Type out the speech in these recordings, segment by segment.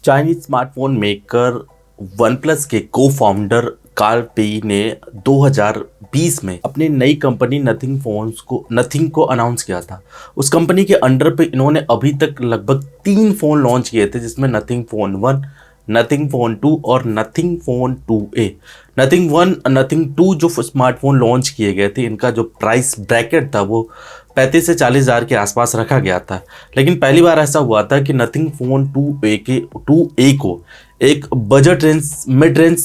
Chinese smartphone maker OnePlus के को founder Karl पेई ने 2020 में अपनी नई कंपनी नथिंग को अनाउंस किया था। उस कंपनी के अंडर पे इन्होंने अभी तक लगभग 3 फ़ोन लॉन्च किए थे, जिसमें नथिंग फ़ोन 1, नथिंग फ़ोन 2 और nothing phone 2A। Nothing 1, nothing 2 जो स्मार्टफोन लॉन्च किए गए थे, इनका जो प्राइस ब्रैकेट था वो 35 से 40 हज़ार के आसपास रखा गया था। लेकिन पहली बार ऐसा हुआ था कि नथिंग फ़ोन 2A को एक बजट मिड रेंज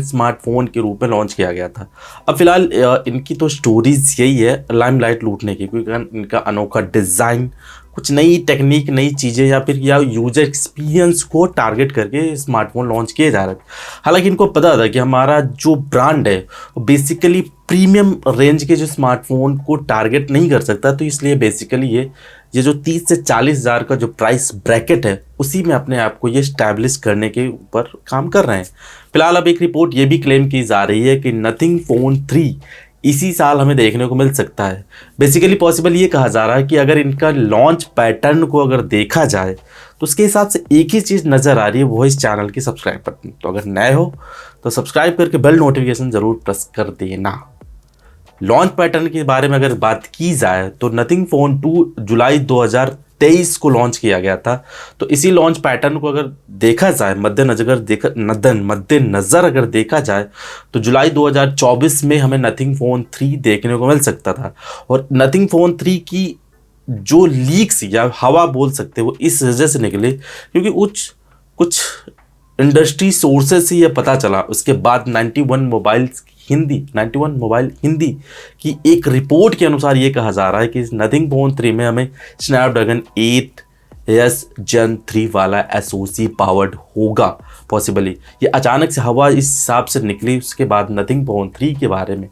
स्मार्टफोन के रूप में लॉन्च किया गया था। अब फिलहाल इनकी तो स्टोरीज यही है लाइमलाइट लूटने की, क्योंकि इनका अनोखा डिज़ाइन, कुछ नई टेक्निक, नई चीज़ें या यूजर एक्सपीरियंस को टारगेट करके स्मार्टफोन लॉन्च किए जा रहे थे। हालांकि इनको पता था कि हमारा जो ब्रांड है वो बेसिकली प्रीमियम रेंज के जो स्मार्टफोन को टारगेट नहीं कर सकता, तो इसलिए बेसिकली ये जो 30 से 40 हज़ार का जो प्राइस ब्रैकेट है उसी में अपने आप को ये स्टैब्लिश करने के ऊपर काम कर रहे हैं। फिलहाल अब एक रिपोर्ट ये भी क्लेम की जा रही है कि नथिंग फ़ोन 3 इसी साल हमें देखने को मिल सकता है। बेसिकली पॉसिबल ये कहा जा रहा है कि अगर इनका लॉन्च पैटर्न को अगर देखा जाए तो उसके हिसाब से एक ही चीज़ नज़र आ रही है, वो इस चैनल की सब्सक्राइब बटन। तो अगर नए हो तो सब्सक्राइब करके बेल नोटिफिकेशन ज़रूर प्रेस कर देना। लॉन्च पैटर्न के बारे में अगर बात की जाए तो नथिंग फ़ोन 2 जुलाई 2023 को लॉन्च किया गया था। तो इसी लॉन्च पैटर्न को अगर देखा जाए, मद्देनज़र अगर देखा जाए तो जुलाई 2024 में हमें नथिंग फ़ोन 3 देखने को मिल सकता था। और नथिंग फ़ोन 3 की जो लीक्स या हवा बोल सकते वो इस वजह से निकले क्योंकि कुछ इंडस्ट्री सोर्सेज से ये पता चला। उसके बाद 91 मोबाइल हिंदी की एक रिपोर्ट के अनुसार ये कहा जा रहा है कि नथिंग फ़ोन 3 में हमें स्नैपड्रैगन 8S Gen 3 वाला SoC पावर्ड होगा। पॉसिबली ये अचानक से हवा इस हिसाब से निकली, उसके बाद नथिंग फ़ोन 3 के बारे में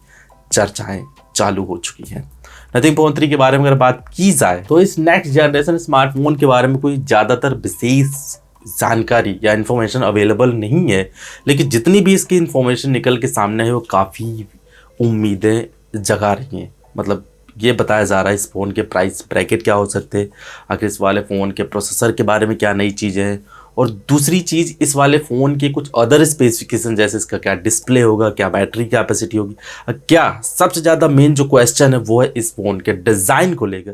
चर्चाएं चालू हो चुकी हैं। नथिंग फ़ोन 3 के बारे में अगर बात की जाए तो इस नेक्स्ट जनरेशन स्मार्टफोन के बारे में कोई ज़्यादातर विशेष जानकारी या इन्फॉर्मेशन अवेलेबल नहीं है, लेकिन जितनी भी इसकी इन्फॉर्मेशन निकल के सामने है वो काफ़ी उम्मीदें जगा रही हैं। मतलब ये बताया जा रहा है इस फ़ोन के प्राइस ब्रैकेट क्या हो सकते हैं, आखिर इस वाले फ़ोन के प्रोसेसर के बारे में क्या नई चीज़ें हैं, और दूसरी चीज़ इस वाले फ़ोन के कुछ अदर स्पेसिफिकेशन जैसे इसका क्या डिस्प्ले होगा, क्या बैटरी कैपेसिटी होगी, क्या सबसे ज़्यादा मेन जो क्वेश्चन है वो है इस फ़ोन के डिज़ाइन को लेकर।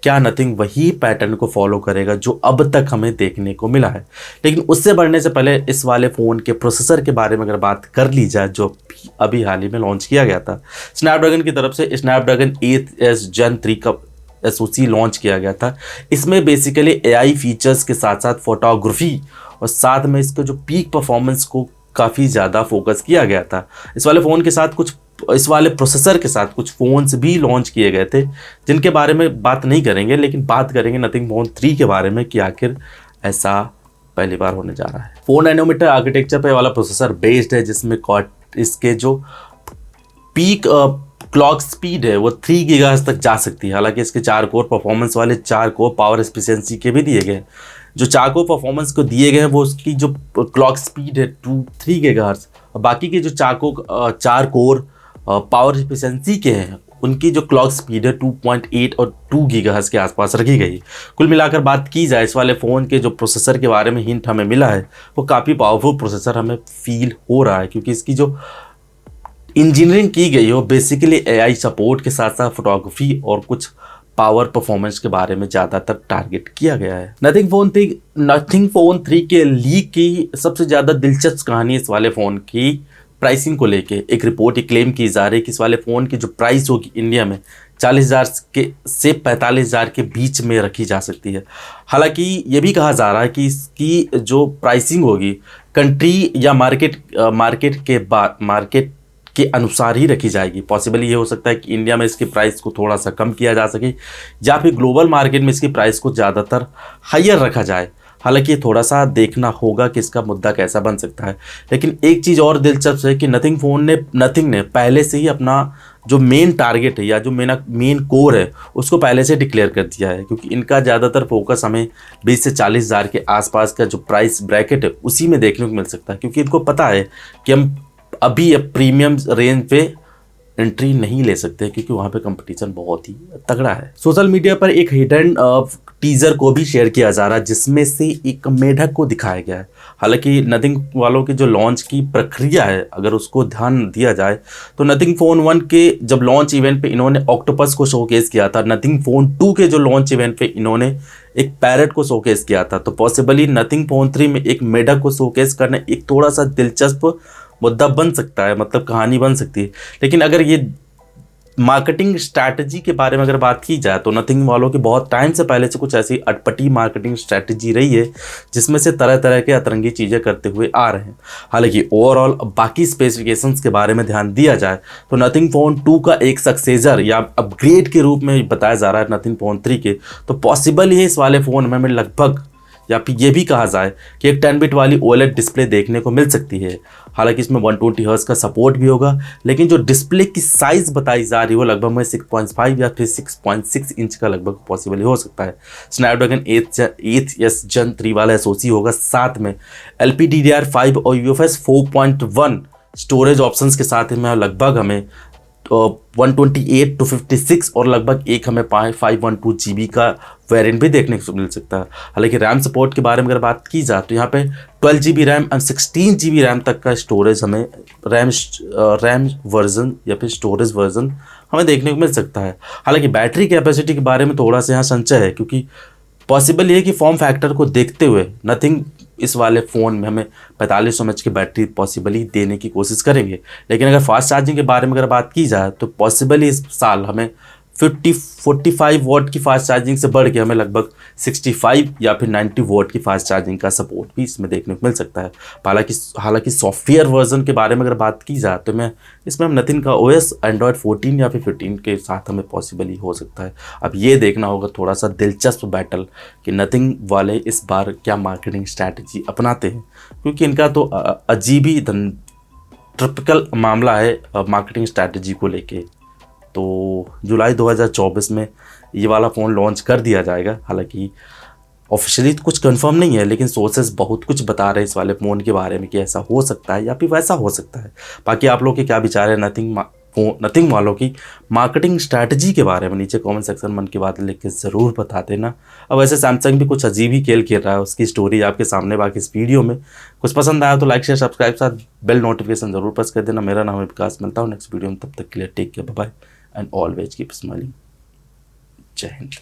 क्या नथिंग वही पैटर्न को फॉलो करेगा जो अब तक हमें देखने को मिला है। लेकिन उससे बढ़ने से पहले इस वाले फ़ोन के प्रोसेसर के बारे में अगर बात कर ली जाए, जो अभी हाल ही में लॉन्च किया गया था स्नैपड्रैगन की तरफ से, स्नैपड्रैगन 8S Gen 3 का SoC लॉन्च किया गया था। इसमें बेसिकली AI फीचर्स के साथ साथ फोटोग्राफी और साथ में इसका जो पीक परफॉर्मेंस को काफ़ी ज़्यादा फोकस किया गया था। इस वाले प्रोसेसर के साथ कुछ फ़ोन्स भी लॉन्च किए गए थे जिनके बारे में बात नहीं करेंगे, लेकिन बात करेंगे नथिंग फ़ोन 3 के बारे में कि आखिर ऐसा पहली बार होने जा रहा है। 4 नैनोमीटर आर्किटेक्चर पे वाला प्रोसेसर बेस्ड है, जिसमें इसके जो पीक क्लॉक स्पीड है वो 3 गीगाहर्ट्ज़ तक जा सकती है। हालांकि इसके 4 कोर परफॉर्मेंस वाले 4 कोर पावर एफिशिएंसी के भी दिए गए हैं। जो 4 कोर परफॉर्मेंस को दिए गए हैं वो उसकी जो क्लॉक स्पीड है 3 गीगाहर्ट्ज़, और बाकी के जो 4 कोर पावर एफिशिएंसी के हैं उनकी जो क्लॉक स्पीड है 2.8 और 2 गीगाहर्ट्ज़ के आसपास रखी गई। कुल मिलाकर बात की जाए इस वाले फ़ोन के जो प्रोसेसर के बारे में हिंट हमें मिला है वो काफ़ी पावरफुल प्रोसेसर हमें फील हो रहा है, क्योंकि इसकी जो इंजीनियरिंग की गई हो बेसिकली AI सपोर्ट के साथ साथ फोटोग्राफी और कुछ पावर परफॉर्मेंस के बारे में ज़्यादातर टारगेट किया गया है। नथिंग फ़ोन 3 के लीक की सबसे ज़्यादा दिलचस्प कहानी इस वाले फ़ोन की प्राइसिंग को लेके एक रिपोर्ट क्लेम की जा रही है कि इस वाले फ़ोन की जो प्राइस होगी इंडिया में 40,000 से 45,000 के बीच में रखी जा सकती है। हालांकि ये भी कहा जा रहा है कि इसकी जो प्राइसिंग होगी कंट्री या मार्केट के अनुसार ही रखी जाएगी। पॉसिबली ये हो सकता है कि इंडिया में इसकी प्राइस को थोड़ा सा कम किया जा सके या फिर ग्लोबल मार्केट में इसकी प्राइस को ज़्यादातर हायर रखा जाए। हालांकि ये थोड़ा सा देखना होगा कि इसका मुद्दा कैसा बन सकता है। लेकिन एक चीज़ और दिलचस्प है कि नथिंग ने पहले से ही अपना जो मेन टारगेट है या जो मेन कोर है उसको पहले से डिक्लेयर कर दिया है, क्योंकि इनका ज़्यादातर फोकस हमें 20 से 40 हज़ार के आसपास का जो प्राइस ब्रैकेट है उसी में देखने को मिल सकता है, क्योंकि इनको पता है कि हम अभी प्रीमियम रेंज पे एंट्री नहीं ले सकते क्योंकि वहाँ पे कंपटीशन बहुत ही तगड़ा है। सोशल मीडिया पर एक हिडन टीजर को भी शेयर किया जा रहा है जिसमें से एक मेढक को दिखाया गया है। हालांकि नथिंग वालों की जो लॉन्च की प्रक्रिया है अगर उसको ध्यान दिया जाए तो नथिंग फ़ोन 1 के जब लॉन्च इवेंट पे इन्होंने ऑक्टोपस को शोकेस किया था, नथिंग फ़ोन 2 के जो लॉन्च इवेंट पे इन्होंने एक पैरट को शोकेस किया था। तो पॉसिबली नथिंग फ़ोन 3 में एक मेढक को शोकेस करना एक थोड़ा सा दिलचस्प मुद्दा बन सकता है, मतलब कहानी बन सकती है। लेकिन अगर ये मार्केटिंग स्ट्रैटेजी के बारे में अगर बात की जाए तो नथिंग वालों की बहुत टाइम से पहले से कुछ ऐसी अटपटी मार्केटिंग स्ट्रैटेजी रही है जिसमें से तरह तरह के अतरंगी चीज़ें करते हुए आ रहे हैं। हालांकि ओवरऑल बाकी स्पेसिफिकेशंस के बारे में ध्यान दिया जाए तो नथिंग फ़ोन 2 का एक सक्सेसर या अपग्रेड के रूप में बताया जा रहा है नथिंग फ़ोन 3 के, तो पॉसिबल ही इस वाले फ़ोन में लगभग या फिर ये भी कहा जाए कि एक 10 बिट वाली OLED डिस्प्ले देखने को मिल सकती है। हालांकि इसमें 120 हर्ट्ज का सपोर्ट भी होगा, लेकिन जो डिस्प्ले की साइज़ बताई जा रही है वो लगभग में 6.5 या फिर 6.6 इंच का लगभग पॉसिबल हो सकता है। स्नैपड्रैगन 8s Gen 3 वाला SoC होगा, साथ में LPDDR5 और UFS 4.1 स्टोरेज ऑप्शंस के साथ में लगभग हमें 128 to 56 और लगभग एक हमें 512 GB का वेरिएंट भी देखने को मिल सकता है। हालांकि रैम सपोर्ट के बारे में अगर बात की जाए तो यहाँ पे 12 GB रैम और 16 GB रैम तक का स्टोरेज हमें रैम वर्जन या फिर स्टोरेज वर्जन हमें देखने को मिल सकता है। हालांकि बैटरी कैपेसिटी के बारे में थोड़ा सा यहाँ संशय है क्योंकि पॉसिबल ये है कि फॉर्म फैक्टर को देखते हुए नथिंग इस वाले फ़ोन में हमें 4500 mAh की बैटरी पॉसिबली देने की कोशिश करेंगे। लेकिन अगर फास्ट चार्जिंग के बारे में अगर बात की जाए तो पॉसिबली इस साल हमें 45 वॉट की फास्ट चार्जिंग से बढ़ के हमें लगभग 65 या फिर 90 वॉट की फास्ट चार्जिंग का सपोर्ट भी इसमें देखने को मिल सकता है। हालांकि सॉफ्टवेयर वर्जन के बारे में अगर बात की जाए तो इसमें हम नथिंग का OS एंड्रॉयड 14 या फिर 15 के साथ हमें पॉसिबली हो सकता है। अब ये देखना होगा थोड़ा सा दिलचस्प बैटल कि नथिंग वाले इस बार क्या मार्केटिंग स्ट्रैटेजी अपनाते हैं, क्योंकि इनका तो अजीब ही ट्रिपिकल मामला है मार्केटिंग स्ट्रैटेजी को लेके। तो जुलाई 2024 में ये वाला फ़ोन लॉन्च कर दिया जाएगा। हालांकि ऑफिशियली तो कुछ कंफर्म नहीं है, लेकिन सोर्सेज बहुत कुछ बता रहे हैं इस वाले फ़ोन के बारे में कि ऐसा हो सकता है या फिर वैसा हो सकता है। बाकी आप लोग के क्या विचार है नथिंग वालों की मार्केटिंग स्ट्रैटेजी के बारे में नीचे कमेंट सेक्शन में मन की बातें लिख के ज़रूर बता देना। अब वैसे सैमसंग भी कुछ अजीब ही खेल खेल रहा है, उसकी स्टोरी आपके सामने। बाकी इस वीडियो में कुछ पसंद आया तो लाइक शेयर सब्सक्राइब साथ बेल नोटिफिकेशन ज़रूर प्रेस कर देना। मेरा नाम है विकास, मिलता हूँ नेक्स्ट वीडियो में, तब तक के लिए take care, bye bye and always keep smiling. जय हिंद।